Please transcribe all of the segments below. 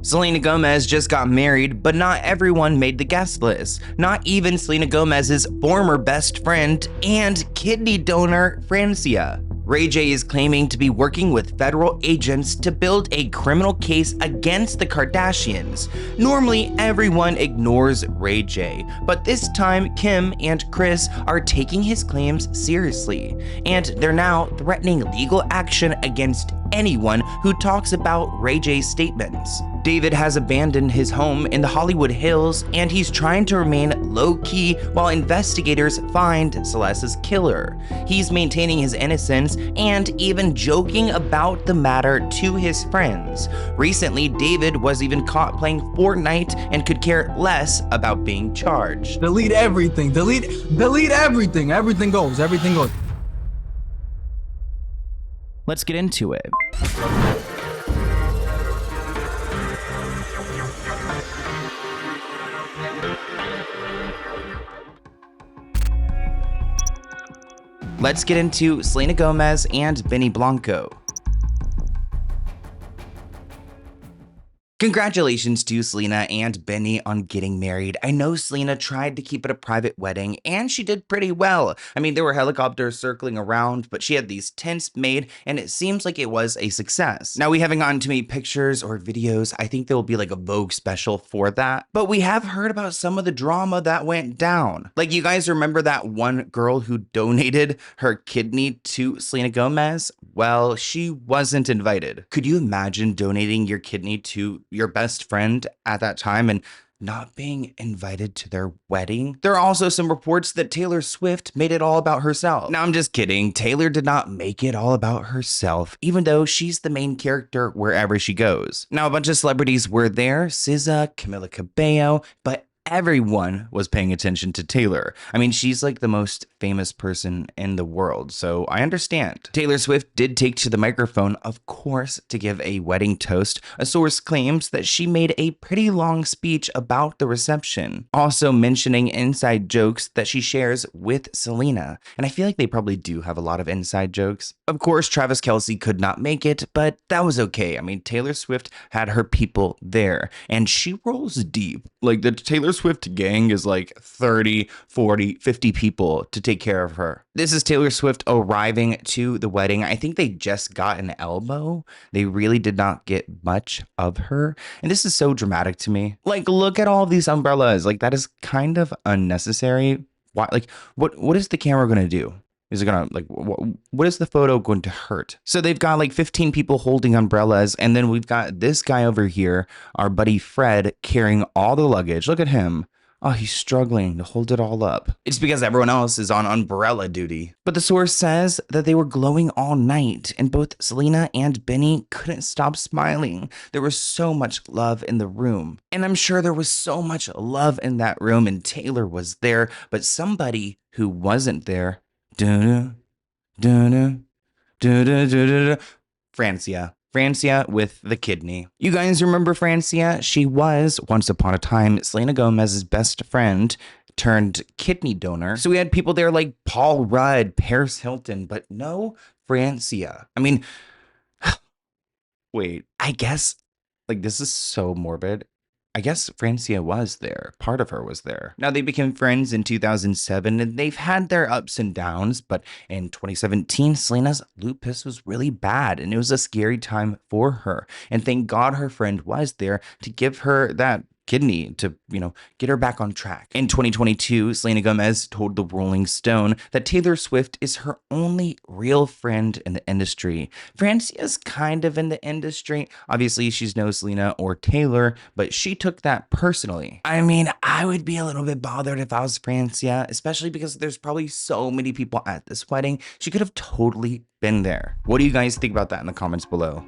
Selena Gomez just got married, but not everyone made the guest list. Not even Selena Gomez's former best friend and kidney donor, Francia. Ray J is claiming to be working with federal agents to build a criminal case against the Kardashians. Normally, everyone ignores Ray J, but this time Kim and Kris are taking his claims seriously, and they're now threatening legal action against anyone who talks about Ray J's statements. David has abandoned his home in the Hollywood Hills, and he's trying to remain low-key while investigators find Celeste's killer. He's maintaining his innocence and even joking about the matter to his friends. Recently, David was even caught playing Fortnite and could care less about being charged. Delete everything. Delete everything. Everything goes. Let's get into it. Let's get into Selena Gomez and Benny Blanco. Congratulations to Selena and Benny on getting married. I know Selena tried to keep it a private wedding, and she did pretty well. I mean, there were helicopters circling around, but she had these tents made, and it seems like it was a success. Now, we haven't gotten too many pictures or videos. I think there will be like a Vogue special for that, but we have heard about some of the drama that went down. Like, you guys remember that one girl who donated her kidney to Selena Gomez? Well, she wasn't invited. Could you imagine donating your kidney to your best friend at that time and not being invited to their wedding? There are also some reports that Taylor Swift made it all about herself. Now, I'm just kidding. Taylor did not make it all about herself, even though she's the main character wherever she goes. Now, a bunch of celebrities were there, SZA, Camila Cabello, but everyone was paying attention to Taylor. I mean, she's like the most famous person in the world, so I understand. Taylor Swift did take to the microphone, of course, to give a wedding toast. A source claims that she made a pretty long speech about the reception, also mentioning inside jokes that she shares with Selena. And I feel like they probably do have a lot of inside jokes. Of course, Travis Kelce could not make it, but that was okay. I mean, Taylor Swift had her people there, and she rolls deep. Like, the Taylor Swift gang is like 30, 40, 50 people to take care of her. This is Taylor Swift arriving to the wedding. I think they just got an elbow. They really did not get much of her. And this is so dramatic to me. Like, look at all these umbrellas. Like, that is kind of unnecessary. Why? Like, what is the camera going to do? Is it gonna, like, what is the photo going to hurt? So they've got like 15 people holding umbrellas, and then we've got this guy over here, our buddy Fred, carrying all the luggage. Look at him. Oh, he's struggling to hold it all up. It's because everyone else is on umbrella duty. But the source says that they were glowing all night, and both Selena and Benny couldn't stop smiling. There was so much love in the room. And I'm sure there was so much love in that room, and Taylor was there, but somebody who wasn't there, Francia with the kidney. You guys remember Francia? She was, once upon a time, Selena Gomez's best friend turned kidney donor. So we had people there like Paul Rudd, Paris Hilton, but no Francia. I mean, wait, I guess, like, this is so morbid. I guess Francia was there. Part of her was there. Now, they became friends in 2007, and they've had their ups and downs, but in 2017, Selena's lupus was really bad, and it was a scary time for her. And thank God her friend was there to give her that kidney to, get her back on track. In 2022, Selena Gomez told the Rolling Stone that Taylor Swift is her only real friend in the industry. Francia's kind of in the industry. Obviously, she's no Selena or Taylor, but she took that personally. I mean, I would be a little bit bothered if I was Francia, especially because there's probably so many people at this wedding. She could have totally been there. What do you guys think about that in the comments below?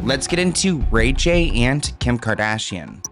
Let's get into Ray J and Kim Kardashian.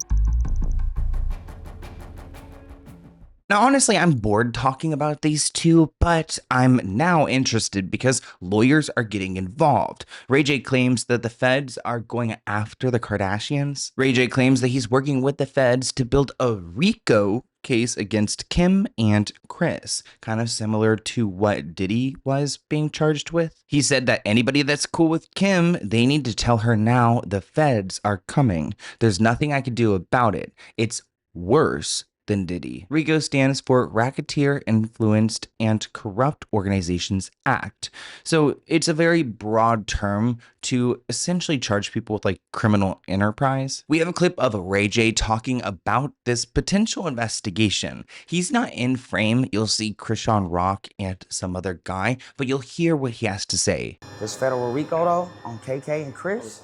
Now, honestly, I'm bored talking about these two, but I'm now interested because lawyers are getting involved. Ray J claims that the feds are going after the Kardashians. Ray J claims that he's working with the feds to build a RICO case against Kim and Chris, kind of similar to what Diddy was being charged with. He said that anybody that's cool with Kim, they need to tell her now the feds are coming. There's nothing I can do about it. It's worse than Diddy. RICO stands for Racketeer Influenced and Corrupt Organizations Act. So it's a very broad term to essentially charge people with like criminal enterprise. We have a clip of Ray J talking about this potential investigation. He's not in frame. You'll see Krishan Rock and some other guy, but you'll hear what he has to say. This federal RICO though on KK and Chris.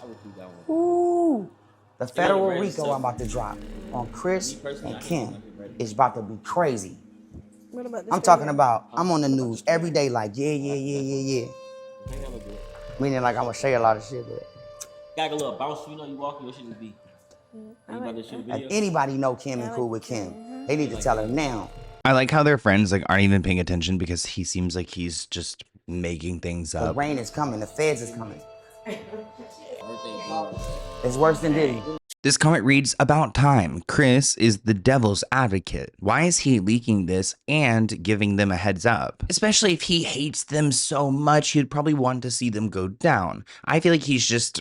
Ooh, the federal RICO I'm about to drop on Chris and Kim is about to be crazy. What about this? I'm talking about I'm on the news every day like yeah. Meaning like I'm gonna say a lot of shit, but Got a little bounce, you know, you walking, your shit would be. Anybody that shoot a if video? anybody know Kim and cool with Kim, they need to tell her now. I like how their friends like aren't even paying attention because he seems like he's just making things The up. rain is coming, the feds is coming. It's worse than Diddy. This comment reads, about time. Chris is the devil's advocate. Why is he leaking this and giving them a heads up? Especially if he hates them so much, he'd probably want to see them go down. I feel like he's just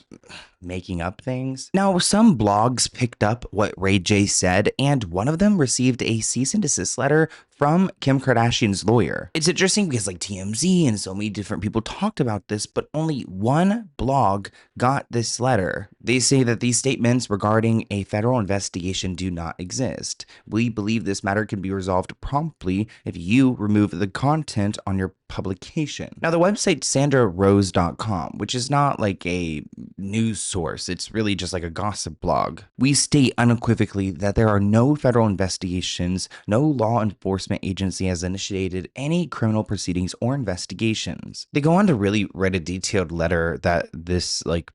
making up things. Now, some blogs picked up what Ray J said, and one of them received a cease and desist letter from Kim Kardashian's lawyer. It's interesting because like TMZ and so many different people talked about this, but only one blog got this letter. They say that these statements regarding a federal investigation do not exist. We believe this matter can be resolved promptly if you remove the content on your publication. Now, the website sandrarose.com, which is not like a news source, it's really just like a gossip blog. We state unequivocally that there are no federal investigations, no law enforcement agency has initiated any criminal proceedings or investigations. They go on to really write a detailed letter that this like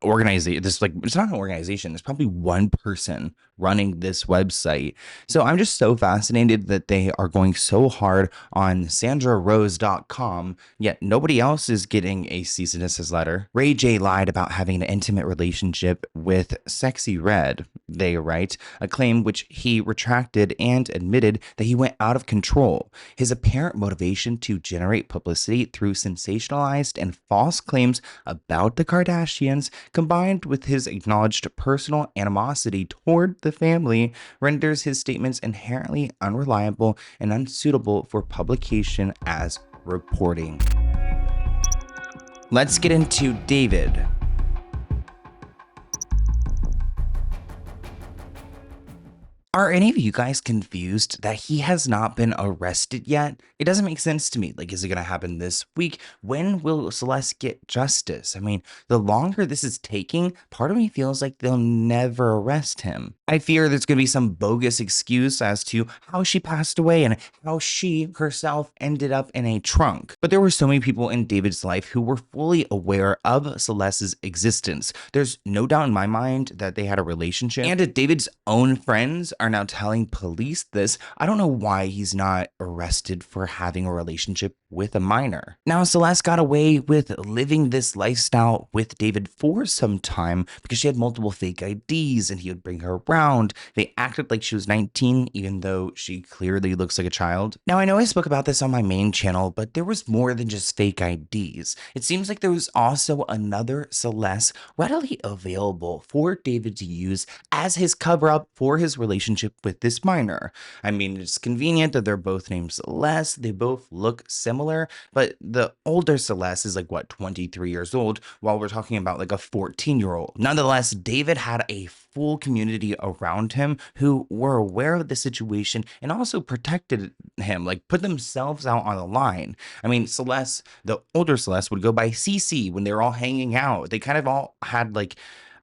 organization, this like, it's not an organization, there's probably one person running this website. So I'm just so fascinated that they are going so hard on sandrarose.com, yet nobody else is getting a cease and desist letter. Ray J lied about having an intimate relationship with Sexy Red, they write, a claim which he retracted and admitted that he went out of control. His apparent motivation to generate publicity through sensationalized and false claims about the Kardashians, combined with his acknowledged personal animosity toward the family, renders his statements inherently unreliable and unsuitable for publication as reporting. Let's get into David. Are any of you guys confused that he has not been arrested yet? It doesn't make sense to me. Like, is it going to happen this week? When will Celeste get justice? I mean, the longer this is taking, part of me feels like they'll never arrest him. I fear there's going to be some bogus excuse as to how she passed away and how she herself ended up in a trunk. But there were so many people in David's life who were fully aware of Celeste's existence. There's no doubt in my mind that they had a relationship. And if David's own friends are now telling police this, I don't know why he's not arrested for having a relationship with a minor. Now, Celeste got away with living this lifestyle with David for some time because she had multiple fake IDs and he would bring her around. They acted like she was 19, even though she clearly looks like a child. Now, I know I spoke about this on my main channel, but there was more than just fake IDs. It seems like there was also another Celeste readily available for David to use as his cover-up for his relationship with this minor. I mean, it's convenient that they're both named Celeste. They both look similar, but the older Celeste is like, what, 23 years old, while we're talking about like a 14-year-old. Nonetheless, David had a full community around him who were aware of the situation and also protected him, like put themselves out on the line. I mean, Celeste, the older Celeste, would go by CC when they were all hanging out. They kind of all had like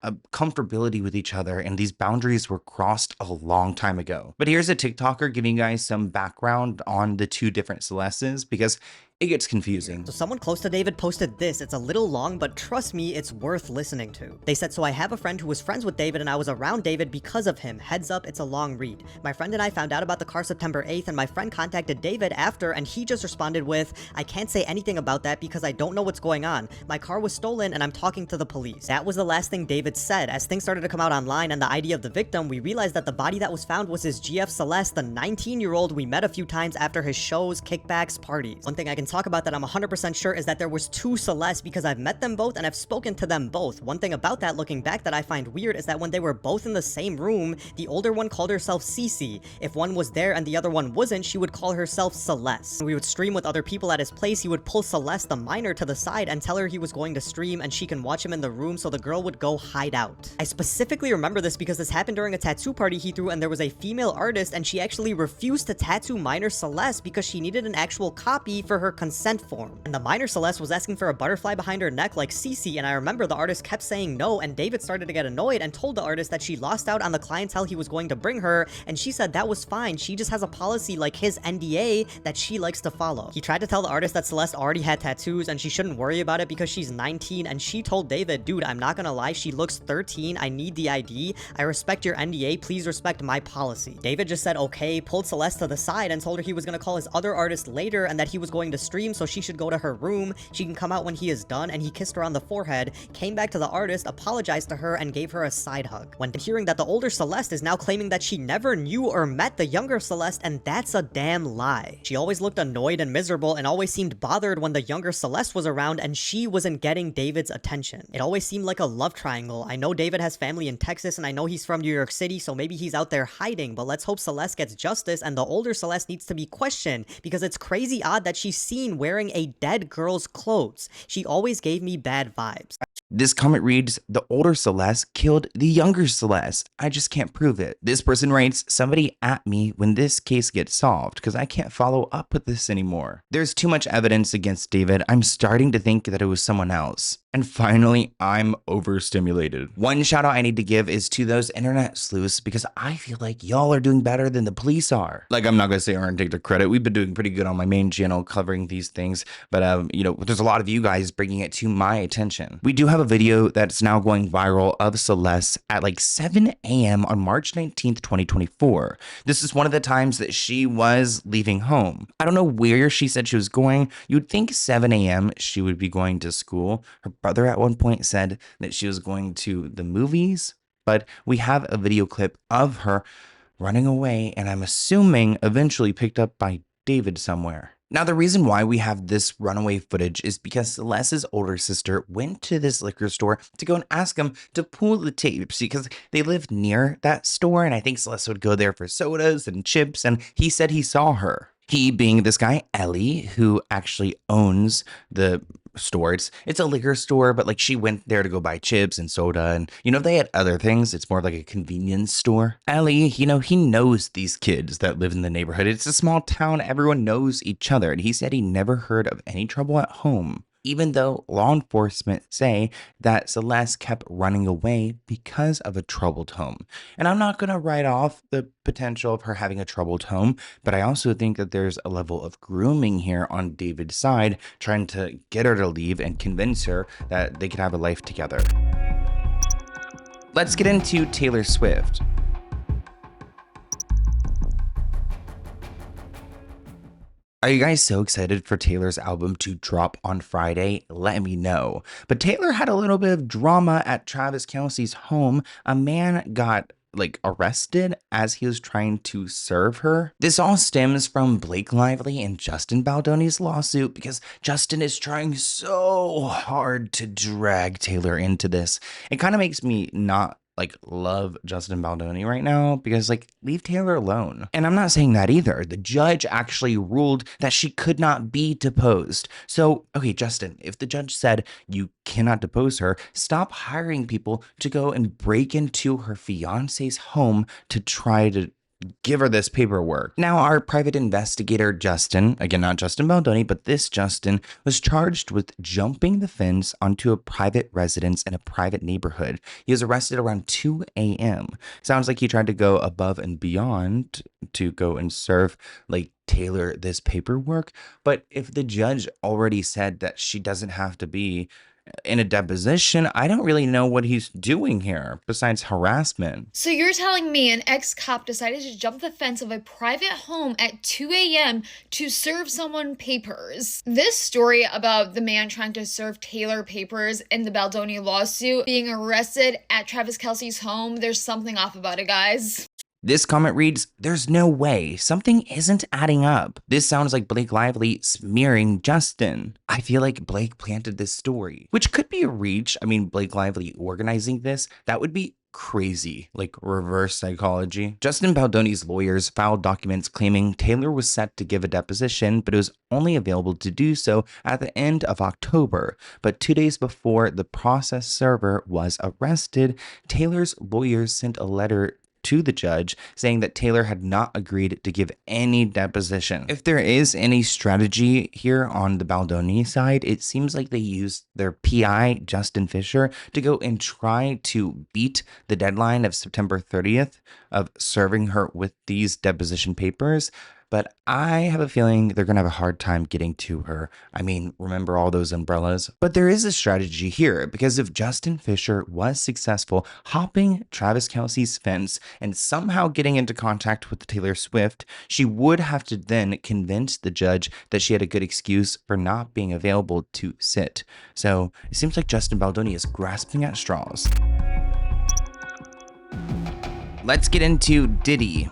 a comfortability with each other, and these boundaries were crossed a long time ago. But here's a TikToker giving you guys some background on the two different Celestes, because it gets confusing. So someone close to David posted this. It's a little long, but trust me, it's worth listening to. They said, so I have a friend who was friends with David and I was around David because of him. Heads up, it's a long read. My friend and I found out about the car September 8th and my friend contacted David after and he just responded with, I can't say anything about that because I don't know what's going on. My car was stolen and I'm talking to the police. That was the last thing David said. As things started to come out online and the ID of the victim, we realized that the body that was found was his GF Celeste, the 19-year-old we met a few times after his shows, kickbacks, parties. One thing I can talk about that I'm 100% sure is that there was two Celestes because I've met them both and I've spoken to them both. One thing about that looking back that I find weird is that when they were both in the same room, the older one called herself Cece. If one was there and the other one wasn't, she would call herself Celeste. When we would stream with other people at his place, he would pull Celeste, the minor, to the side and tell her he was going to stream and she can watch him in the room so the girl would go hide out. I specifically remember this because this happened during a tattoo party he threw and there was a female artist and she actually refused to tattoo minor Celeste because she needed an actual copy for her consent form. And the minor Celeste was asking for a butterfly behind her neck like Cece, and I remember the artist kept saying no, and David started to get annoyed and told the artist that she lost out on the clientele he was going to bring her, and she said that was fine, she just has a policy like his NDA that she likes to follow. He tried to tell the artist that Celeste already had tattoos and she shouldn't worry about it because she's 19, and she told David, dude, I'm not gonna lie, she looks 13, I need the ID, I respect your NDA, please respect my policy. David just said okay, pulled Celeste to the side and told her he was gonna call his other artist later and that he was going to stream so she should go to her room, she can come out when he is done, and he kissed her on the forehead, came back to the artist, apologized to her, and gave her a side hug. When hearing that the older Celeste is now claiming that she never knew or met the younger Celeste, and that's a damn lie. She always looked annoyed and miserable and always seemed bothered when the younger Celeste was around and she wasn't getting David's attention. It always seemed like a love triangle. I know David has family in Texas and I know he's from New York City, so maybe he's out there hiding, but let's hope Celeste gets justice and the older Celeste needs to be questioned because it's crazy odd that she's seen wearing a dead girl's clothes. She always gave me bad vibes. This comment reads, the older Celeste killed the younger Celeste. I just can't prove it. This person writes, somebody at me when this case gets solved because I can't follow up with this anymore. There's too much evidence against David. I'm starting to think that it was someone else. And finally, I'm overstimulated. One shout out I need to give is to those internet sleuths because I feel like y'all are doing better than the police are. Like, I'm not gonna say aren't take the credit. We've been doing pretty good on my main channel covering these things, but you know, there's a lot of you guys bringing it to my attention. We do have a video that's now going viral of Celeste at like 7 a.m. on March 19th, 2024. This is one of the times that she was leaving home. I don't know where she said she was going. You'd think 7 a.m. she would be going to school. Her brother at one point said that she was going to the movies, but we have a video clip of her running away, and I'm assuming eventually picked up by David somewhere. Now, the reason why we have this runaway footage is because Celeste's older sister went to this liquor store to go and ask him to pull the tapes because they lived near that store, and I think Celeste would go there for sodas and chips, and he said he saw her. He being this guy, Ellie, who actually owns the store. It's a liquor store, but like she went there to go buy chips and soda, and you know, they had other things. It's more like a convenience store. Ellie, you know, he knows these kids that live in the neighborhood. It's a small town. Everyone knows each other, and he said he never heard of any trouble at home, even though law enforcement say that Celeste kept running away because of a troubled home. And I'm not going to write off the potential of her having a troubled home, but I also think that there's a level of grooming here on David's side, trying to get her to leave and convince her that they could have a life together. Let's get into Taylor Swift. Are you guys so excited for Taylor's album to drop on Friday? Let me know. But Taylor had a little bit of drama at Travis Kelce's home. A man got arrested as he was trying to serve her. This all stems from Blake Lively and Justin Baldoni's lawsuit because Justin is trying so hard to drag Taylor into this. It kind of makes me not love Justin Baldoni right now because leave Taylor alone. And I'm not saying that either. The judge actually ruled that she could not be deposed. So, okay, Justin, if the judge said you cannot depose her, stop hiring people to go and break into her fiance's home to try to give her this paperwork. Now, our private investigator, Justin, again, not Justin Baldoni, but this Justin, was charged with jumping the fence onto a private residence in a private neighborhood. He was arrested around 2 a.m. Sounds like he tried to go above and beyond to go and serve, like, Taylor this paperwork. But if the judge already said that she doesn't have to be in a deposition, I don't really know what he's doing here besides harassment. So you're telling me an ex-cop decided to jump the fence of a private home at 2 a.m. to serve someone papers? This story about the man trying to serve Taylor papers in the Baldoni lawsuit being arrested at Travis Kelce's home, there's something off about it, guys. This comment reads, "There's no way. Something isn't adding up. This sounds like Blake Lively smearing Justin." I feel like Blake planted this story, which could be a reach. I mean, Blake Lively organizing this, that would be crazy, like reverse psychology. Justin Baldoni's lawyers filed documents claiming Taylor was set to give a deposition, but it was only available to do so at the end of October. But 2 days before the process server was arrested, Taylor's lawyers sent a letter to the judge saying that Taylor had not agreed to give any deposition. If there is any strategy here on the Baldoni side, it seems like they used their PI, Justin Fisher, to go and try to beat the deadline of September 30th of serving her with these deposition papers. But I have a feeling they're going to have a hard time getting to her. I mean, remember all those umbrellas? But there is a strategy here, because if Justin Fisher was successful hopping Travis Kelce's fence and somehow getting into contact with Taylor Swift, she would have to then convince the judge that she had a good excuse for not being available to sit. So it seems like Justin Baldoni is grasping at straws. Let's get into Diddy.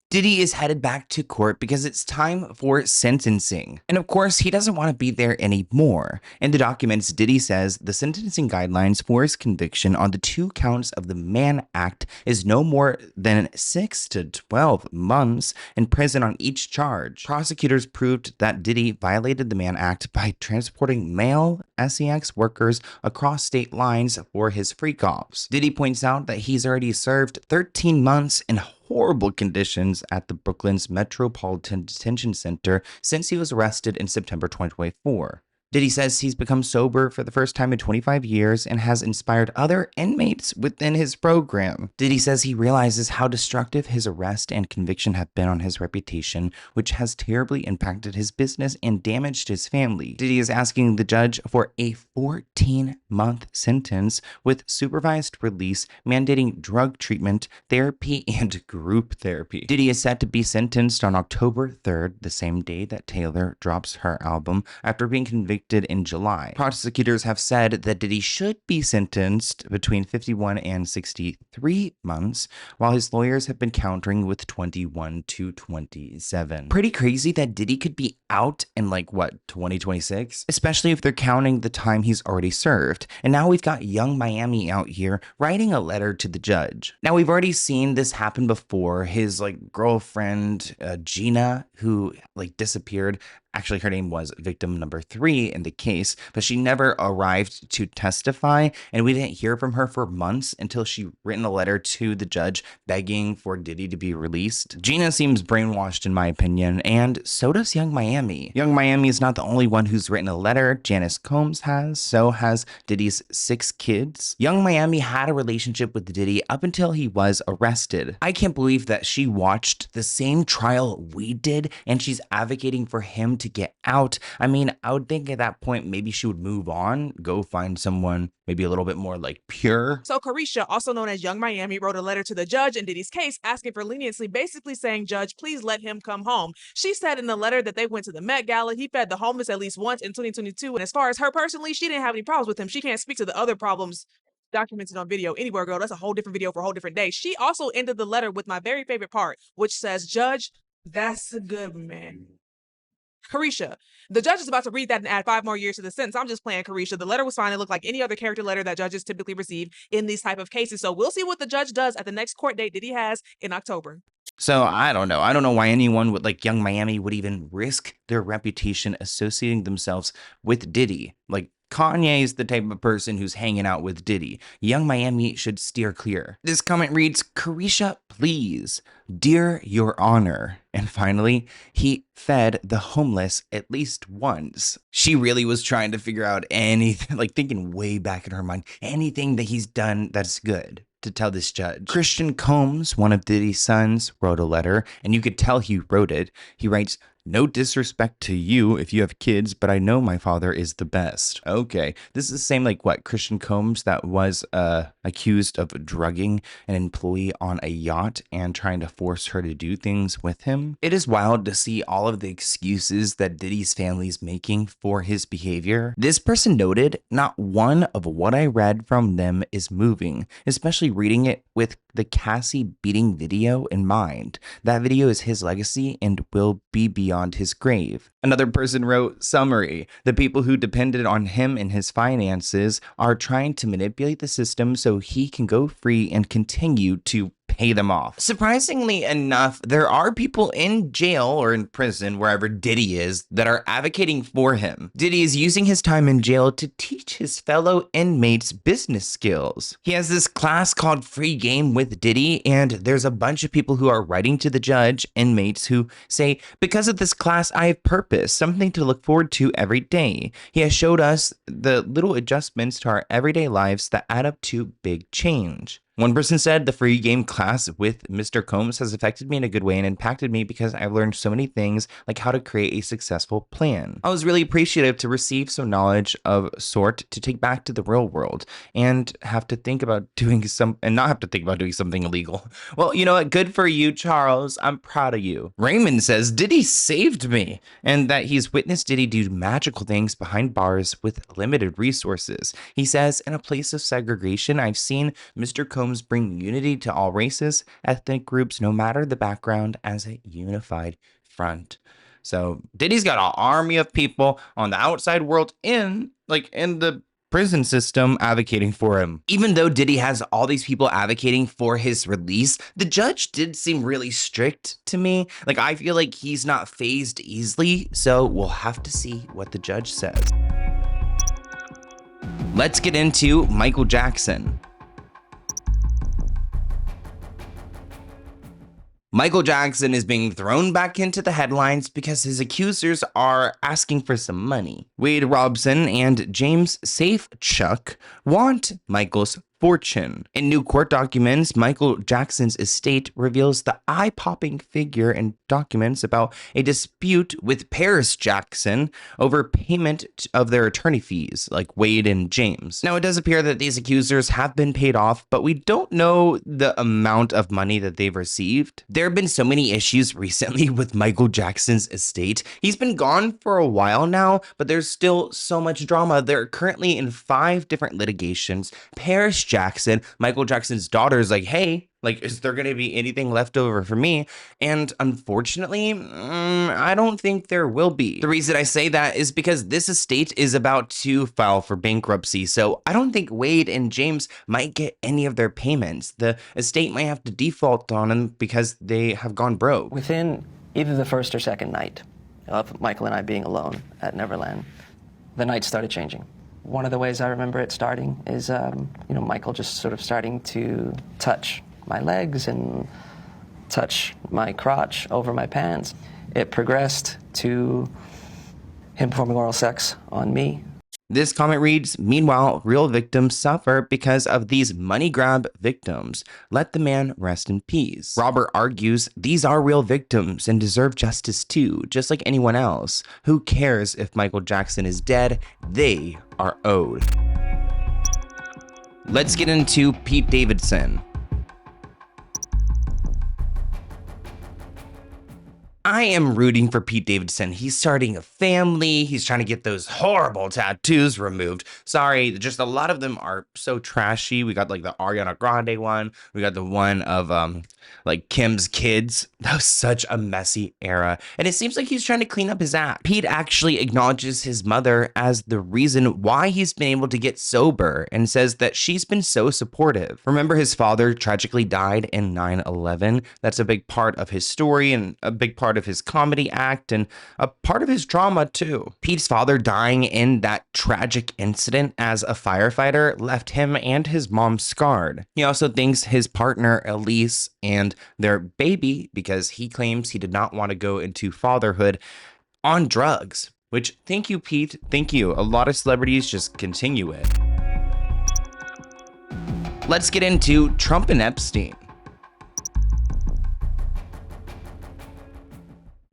Diddy is headed back to court because it's time for sentencing. And of course, he doesn't want to be there anymore. In the documents, Diddy says the sentencing guidelines for his conviction on the 2 counts of the Mann Act is no more than 6 to 12 months in prison on each charge. Prosecutors proved that Diddy violated the Mann Act by transporting male SEX workers across state lines for his freak-offs. Diddy points out that he's already served 13 months in horrible conditions at the Brooklyn's Metropolitan Detention Center since he was arrested in September 2024. Diddy says he's become sober for the first time in 25 years and has inspired other inmates within his program. Diddy says he realizes how destructive his arrest and conviction have been on his reputation, which has terribly impacted his business and damaged his family. Diddy is asking the judge for a 14-month sentence with supervised release, mandating drug treatment, therapy, and group therapy. Diddy is set to be sentenced on October 3rd, the same day that Taylor drops her album, after being convicted in July. Prosecutors have said that Diddy should be sentenced between 51 and 63 months, while his lawyers have been countering with 21 to 27. Pretty crazy that Diddy could be out in 2026? Especially if they're counting the time he's already served. And now we've got Young Miami out here writing a letter to the judge. Now we've already seen this happen before. His girlfriend, Gina, who disappeared. Actually, her name was victim number 3 in the case, but she never arrived to testify, and we didn't hear from her for months until she written a letter to the judge begging for Diddy to be released. Gina seems brainwashed in my opinion, and so does Young Miami. Young Miami is not the only one who's written a letter. Janice Combs has, so has Diddy's 6 kids. Young Miami had a relationship with Diddy up until he was arrested. I can't believe that she watched the same trial we did, and she's advocating for him to get out. I mean, I would think at that point maybe she would move on, go find someone maybe a little bit more pure. So Carisha, also known as Young Miami, wrote a letter to the judge in Diddy's case asking for leniency, basically saying, "Judge, please let him come home." She said in the letter that they went to the Met Gala, he fed the homeless at least once in 2022, and as far as her personally, she didn't have any problems with him. She can't speak to the other problems documented on video anywhere, girl. That's a whole different video for a whole different day. She also ended the letter with my very favorite part, which says, "Judge, that's a good man." Carisha, the judge is about to read that and add 5 more years to the sentence. I'm just playing, Carisha. The letter was fine. It looked like any other character letter that judges typically receive in these type of cases. So we'll see what the judge does at the next court date that he has in October. So I don't know. I don't know why anyone with Young Miami would even risk their reputation associating themselves with Diddy. Kanye's the type of person who's hanging out with Diddy. Young Miami should steer clear. This comment reads, Carisha, please, dear your honor. And finally, he fed the homeless at least once. She really was trying to figure out anything, like thinking way back in her mind, anything that he's done that's good to tell this judge. Christian Combs, one of Diddy's sons, wrote a letter, and you could tell he wrote it. He writes, no disrespect to you if you have kids, but I know my father is the best. Okay, this is the same like what Christian Combs that was accused of drugging an employee on a yacht and trying to force her to do things with him. It is wild to see all of the excuses that Diddy's family is making for his behavior. This person noted, not one of what I read from them is moving, especially reading it with the Cassie beating video in mind. That video is his legacy and will be beyond his grave. Another person wrote, summary, the people who depended on him and his finances are trying to manipulate the system so he can go free and continue to pay them off. Surprisingly enough, there are people in jail or in prison, wherever Diddy is, that are advocating for him. Diddy is using his time in jail to teach his fellow inmates business skills. He has this class called Free Game with Diddy, and there's a bunch of people who are writing to the judge, inmates, who say, because of this class, I have purpose, something to look forward to every day. He has showed us the little adjustments to our everyday lives that add up to big change. One person said, the free game class with Mr. Combs has affected me in a good way and impacted me because I've learned so many things like how to create a successful plan. I was really appreciative to receive some knowledge of sort to take back to the real world and have to think about doing not have to think about doing something illegal. Well, you know what? Good for you, Charles. I'm proud of you. Raymond says, Diddy saved me, and that he's witnessed Diddy do magical things behind bars with limited resources. He says, in a place of segregation, I've seen Mr. Combs bring unity to all races, ethnic groups, no matter the background, as a unified front. So Diddy's got an army of people on the outside world in the prison system advocating for him. Even though Diddy has all these people advocating for his release, the judge did seem really strict to me. Like, I feel like he's not fazed easily, so we'll have to see what the judge says. Let's get into Michael Jackson. Michael Jackson is being thrown back into the headlines because his accusers are asking for some money. Wade Robson and James Safechuck want Michael's fortune. In new court documents, Michael Jackson's estate reveals the eye-popping figure in documents about a dispute with Paris Jackson over payment of their attorney fees, like Wade and James. Now, it does appear that these accusers have been paid off, but we don't know the amount of money that they've received. There have been so many issues recently with Michael Jackson's estate. He's been gone for a while now, but there's still so much drama. They're currently in 5 different litigations. Paris Jackson, Michael Jackson's daughter, is like, hey, is there going to be anything left over for me? And unfortunately, I don't think there will be. The reason I say that is because this estate is about to file for bankruptcy. So I don't think Wade and James might get any of their payments. The estate might have to default on them because they have gone broke. Within either the first or second night of Michael and I being alone at Neverland, the night started changing. One of the ways I remember it starting is, Michael just sort of starting to touch my legs and touch my crotch over my pants. It progressed to him performing oral sex on me. This comment reads, meanwhile, real victims suffer because of these money grab victims. Let the man rest in peace. Robert argues these are real victims and deserve justice too, just like anyone else. Who cares if Michael Jackson is dead? They are owed. Let's get into Pete Davidson. I am rooting for Pete Davidson. He's starting a family. He's trying to get those horrible tattoos removed. Sorry, just a lot of them are so trashy. We got the Ariana Grande one. We got the one of Kim's kids. That was such a messy era. And it seems like he's trying to clean up his act. Pete actually acknowledges his mother as the reason why he's been able to get sober and says that she's been so supportive. Remember, his father tragically died in 9/11. That's a big part of his story and a big part part of his comedy act and a part of his drama too. Pete's father dying in that tragic incident as a firefighter left him and his mom scarred. He also thanks his partner Elise and their baby because he claims he did not want to go into fatherhood on drugs, which thank you, Pete. Thank you. A lot of celebrities just continue it. Let's get into Trump and Epstein.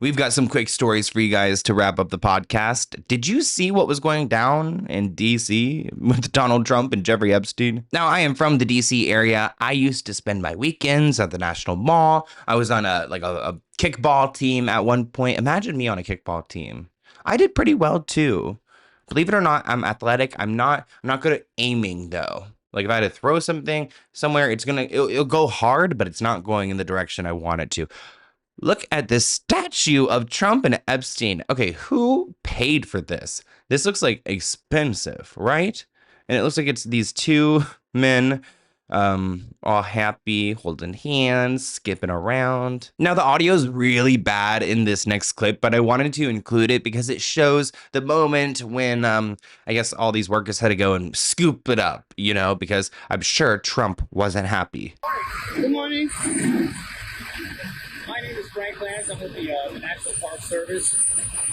We've got some quick stories for you guys to wrap up the podcast. Did you see what was going down in DC with Donald Trump and Jeffrey Epstein? Now, I am from the DC area. I used to spend my weekends at the National Mall. I was on a kickball team at one point. Imagine me on a kickball team. I did pretty well too. Believe it or not, I'm athletic. I'm not good at aiming though. Like if I had to throw something somewhere, it'll go hard, but it's not going in the direction I want it to. Look at this statue of Trump and Epstein. Okay, who paid for this? This looks like expensive, right? And it looks like it's these two men all happy, holding hands, skipping around. Now, the audio is really bad in this next clip, but I wanted to include it because it shows the moment when, I guess all these workers had to go and scoop it up, because I'm sure Trump wasn't happy. Good morning. My name is Frank Lance. I'm with the National Park Service.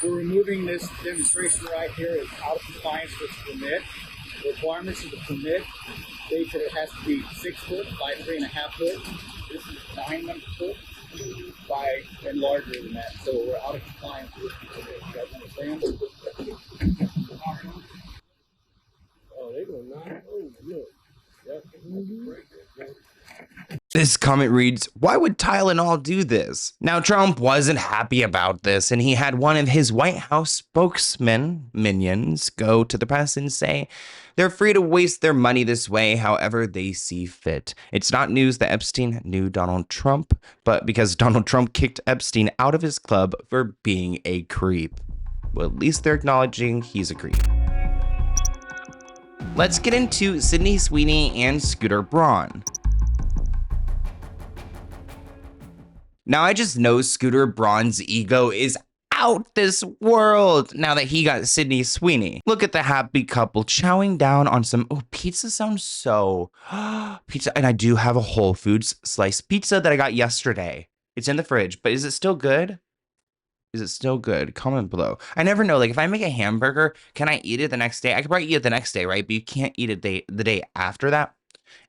We're removing this demonstration right here as out of compliance with the permit. The requirements of the permit state that it has to be 6 foot by 3.5 foot. This is 9 foot by and larger than that. So we're out of compliance with the permit. You guys understand? Oh, they're going to knock. Oh, look. Yep. This comment reads, why would Tylenol do this? Now, Trump wasn't happy about this, and he had one of his White House spokesmen, minions, go to the press and say they're free to waste their money this way however they see fit. It's not news that Epstein knew Donald Trump, but because Donald Trump kicked Epstein out of his club for being a creep. Well, at least they're acknowledging he's a creep. Let's get into Sydney Sweeney and Scooter Braun. Now, I just know Scooter Braun's ego is out this world now that he got Sydney Sweeney. Look at the happy couple chowing down on some, pizza sounds so, pizza. And I do have a Whole Foods sliced pizza that I got yesterday. It's in the fridge, but is it still good? Is it still good? Comment below. I never know, like if I make a hamburger, can I eat it the next day? I could probably eat it the next day, right? But you can't eat it the day after that.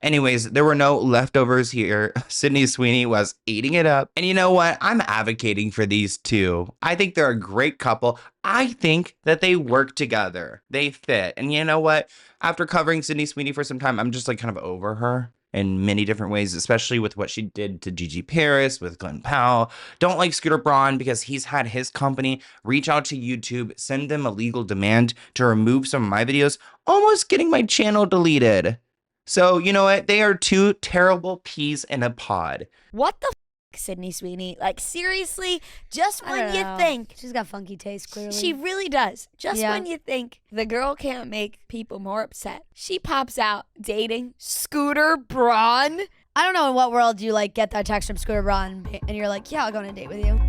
Anyways, there were no leftovers here. Sydney Sweeney was eating it up. And you know what? I'm advocating for these two. I think they're a great couple. I think that they work together. They fit. And you know what? After covering Sydney Sweeney for some time, I'm just like kind of over her in many different ways, especially with what she did to Gigi Paris, with Glenn Powell. Don't like Scooter Braun because he's had his company reach out to YouTube, send them a legal demand to remove some of my videos, almost getting my channel deleted. So, you know what? They are two terrible peas in a pod. What the f***, Sydney Sweeney? Like, seriously, just when you think... She's got funky taste, clearly. She really does. Just when you think the girl can't make people more upset, she pops out dating Scooter Braun. I don't know in what world you, get that text from Scooter Braun and you're like, yeah, I'll go on a date with you.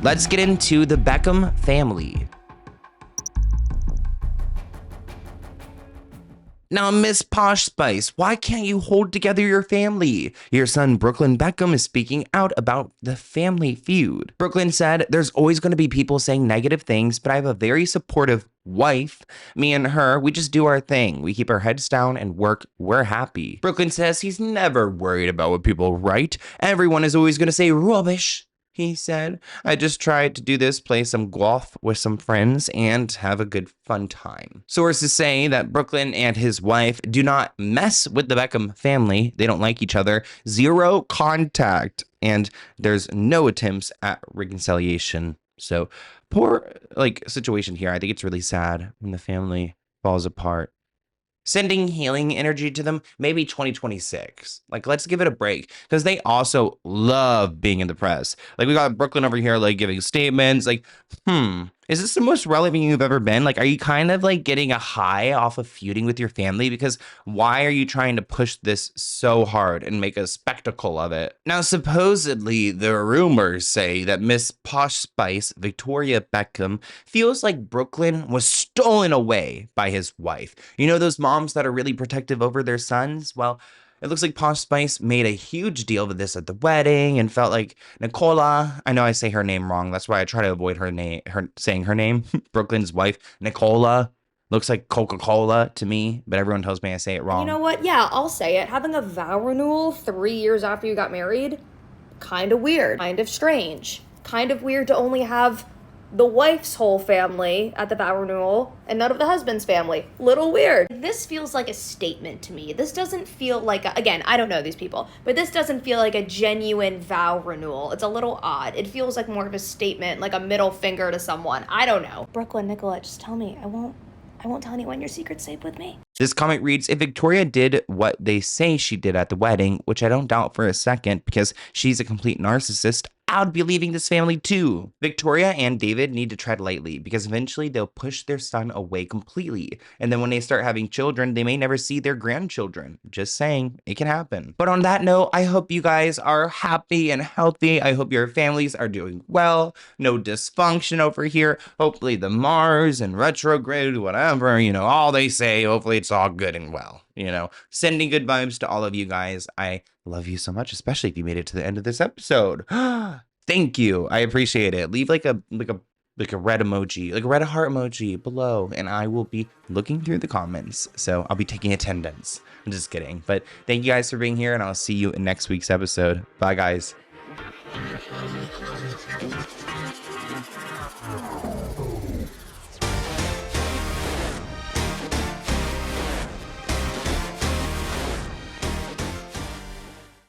Let's get into the Beckham family. Now, Miss Posh Spice, why can't you hold together your family? Your son, Brooklyn Beckham, is speaking out about the family feud. Brooklyn said, there's always going to be people saying negative things, but I have a very supportive wife. Me and her, we just do our thing. We keep our heads down and work. We're happy. Brooklyn says he's never worried about what people write. Everyone is always going to say rubbish. He said, I just tried to do this, play some golf with some friends, and have a good fun time. Sources say that Brooklyn and his wife do not mess with the Beckham family. They don't like each other. Zero contact. And there's no attempts at reconciliation. So poor situation here. I think it's really sad when the family falls apart. Sending healing energy to them, maybe 2026. Let's give it a break because they also love being in the press. We got Brooklyn over here, giving statements. Is this the most relevant you've ever been? Like, are you kind of like getting a high off of feuding with your family? Because why are you trying to push this so hard and make a spectacle of it? Now, supposedly, the rumors say that Miss Posh Spice, Victoria Beckham, feels like Brooklyn was stolen away by his wife. You know those moms that are really protective over their sons? Well, it looks like Posh Spice made a huge deal of this at the wedding and felt like Nicola, I know I say her name wrong, that's why I try to avoid saying her name, Brooklyn's wife, Nicola, looks like Coca-Cola to me, but everyone tells me I say it wrong. You know what? Yeah, I'll say it. Having a vow renewal 3 years after you got married, kind of weird, kind of strange, kind of weird to only have the wife's whole family at the vow renewal and none of the husband's family. Little weird. This feels like a statement to me. This doesn't feel like, again, I don't know these people, but this doesn't feel like a genuine vow renewal. It's a little odd. It feels like more of a statement, like a middle finger to someone. I don't know. Brooklyn, Nicola, just tell me. I won't tell anyone your secret's safe with me. This comment reads, if Victoria did what they say she did at the wedding, which I don't doubt for a second because she's a complete narcissist, I would be leaving this family too. Victoria and David need to tread lightly because eventually they'll push their son away completely. And then when they start having children, they may never see their grandchildren. Just saying, it can happen. But on that note, I hope you guys are happy and healthy. I hope your families are doing well. No dysfunction over here. Hopefully the Mars and retrograde, whatever, all they say, hopefully it's all good and well. Sending good vibes to all of you guys. I love you so much, especially if you made it to the end of this episode. Thank you. I appreciate it. Leave like a red emoji, like a red heart emoji below, and I will be looking through the comments. So I'll be taking attendance. I'm just kidding. But thank you guys for being here, and I'll see you in next week's episode. Bye, guys.